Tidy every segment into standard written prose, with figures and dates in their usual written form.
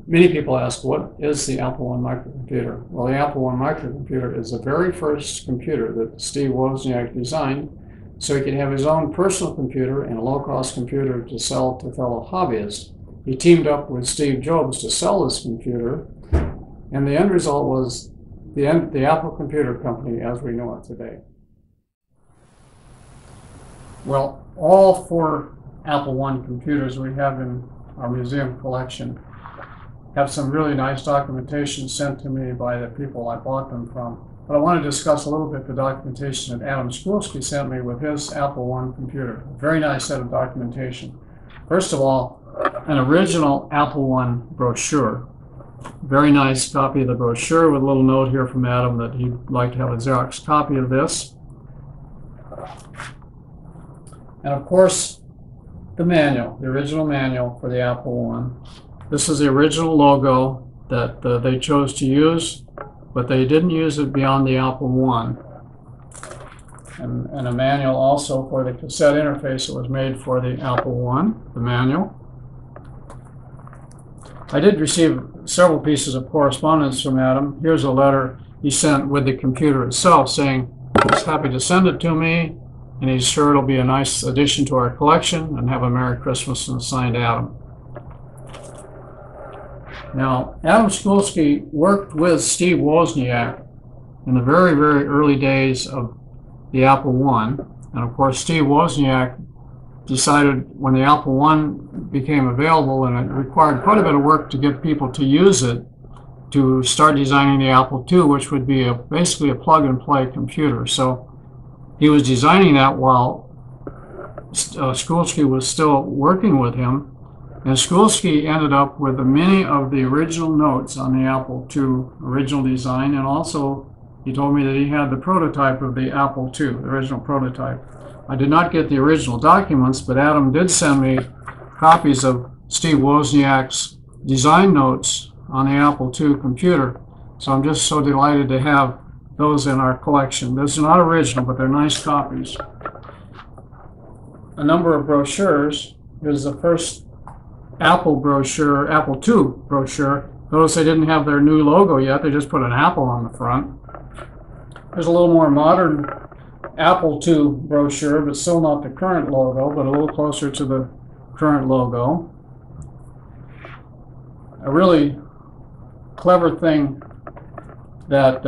Many people ask, what is the Apple I microcomputer? Well, the Apple I microcomputer is the very first computer that Steve Wozniak designed so he could have his own personal computer and a low-cost computer to sell to fellow hobbyists. He teamed up with Steve Jobs to sell this computer, and the end result was the Apple Computer Company as we know it today. Well, all 4 Apple I computers we have in our museum collection have some really nice documentation sent to me by the people I bought them from. But I want to discuss a little bit the documentation that Adam Schoolsky sent me with his Apple I computer. A very nice set of documentation. First of all, an original Apple I brochure. Very nice copy of the brochure with a little note here from Adam that he'd like to have a Xerox copy of this. And of course, the manual, the original manual for the Apple I. This is the original logo that they chose to use, but they didn't use it beyond the Apple I. And a manual also for the cassette interface that was made for the Apple I, the manual. I did receive several pieces of correspondence from Adam. Here's a letter he sent with the computer itself saying he's happy to send it to me, and he's sure it'll be a nice addition to our collection, and have a Merry Christmas and a signed Adam. Now, Adam Schoolsky worked with Steve Wozniak in the very, very early days of the Apple I. And of course, Steve Wozniak decided when the Apple I became available, and it required quite a bit of work to get people to use it, to start designing the Apple II, which would be basically a plug-and-play computer. So he was designing that while Schoolsky was still working with him. And Schoolsky ended up with many of the original notes on the Apple II original design, and also he told me that he had the prototype of the Apple II, the original prototype. I did not get the original documents, but Adam did send me copies of Steve Wozniak's design notes on the Apple II computer. So I'm just so delighted to have those in our collection. Those are not original, but they're nice copies. A number of brochures. Here's the first Apple brochure, Apple II brochure. Notice they didn't have their new logo yet. They just put an apple on the front. There's a little more modern Apple II brochure, but still not the current logo, but a little closer to the current logo. A really clever thing that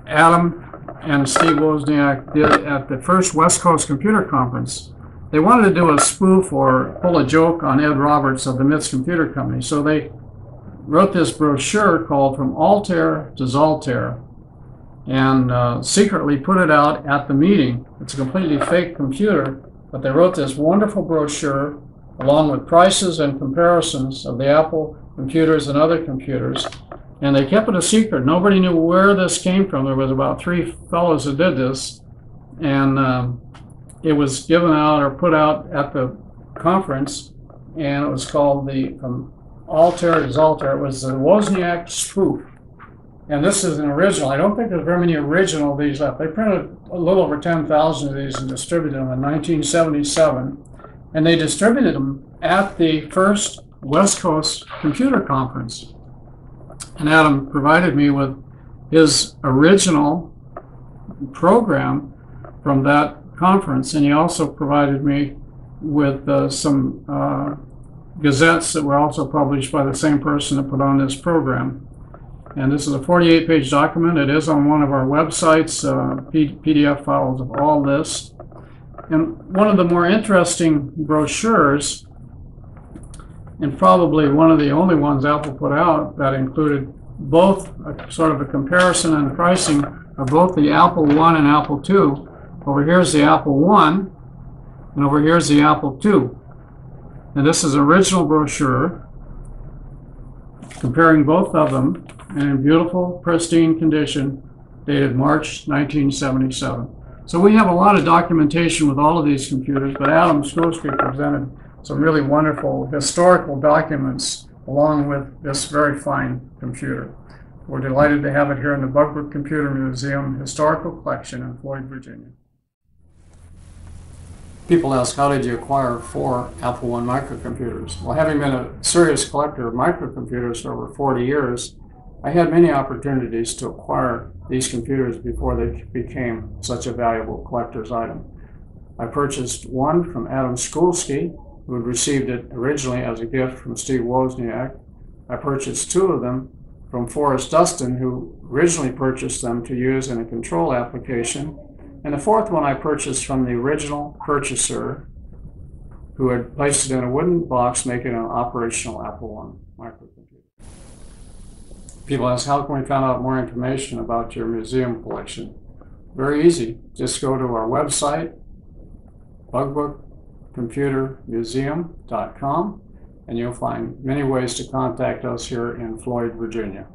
Adam and Steve Wozniak did at the first West Coast Computer Conference. They wanted to do a spoof or pull a joke on Ed Roberts of the MITS Computer Company. So they wrote this brochure called From Altair to Zaltair, and secretly put it out at the meeting. It's a completely fake computer, but they wrote this wonderful brochure along with prices and comparisons of the Apple computers and other computers. And they kept it a secret. Nobody knew where this came from. There was about 3 fellows that did this. And it was given out or put out at the conference, and it was called the From Altair to Zaltair. It was the Wozniak spoof. And this is an original. I don't think there's very many original of these left. They printed a little over 10,000 of these and distributed them in 1977. And they distributed them at the first West Coast Computer Conference. And Adam provided me with his original program from that conference, and he also provided me with some gazettes that were also published by the same person that put on this program. And this is a 48-page document. It is on one of our websites, PDF files of all this. And one of the more interesting brochures, and probably one of the only ones Apple put out, that included both sort of a comparison and pricing of both the Apple I and Apple II. Over here's the Apple I, and over here's the Apple II. And this is an original brochure comparing both of them, and in beautiful, pristine condition, dated March 1977. So we have a lot of documentation with all of these computers, but Adam Schoolsky presented some really wonderful historical documents along with this very fine computer. We're delighted to have it here in the Bugbook Computer Museum Historical Collection in Floyd, Virginia. People ask, how did you acquire 4 F1 microcomputers? Well, having been a serious collector of microcomputers for over 40 years, I had many opportunities to acquire these computers before they became such a valuable collector's item. I purchased one from Adam Schoolsky, who had received it originally as a gift from Steve Wozniak. I purchased 2 of them from Forrest Dustin, who originally purchased them to use in a control application. And the 4th one I purchased from the original purchaser, who had placed it in a wooden box, making an operational Apple I microcomputer. People ask, how can we find out more information about your museum collection? Very easy. Just go to our website, bugbookcomputermuseum.com, and you'll find many ways to contact us here in Floyd, Virginia.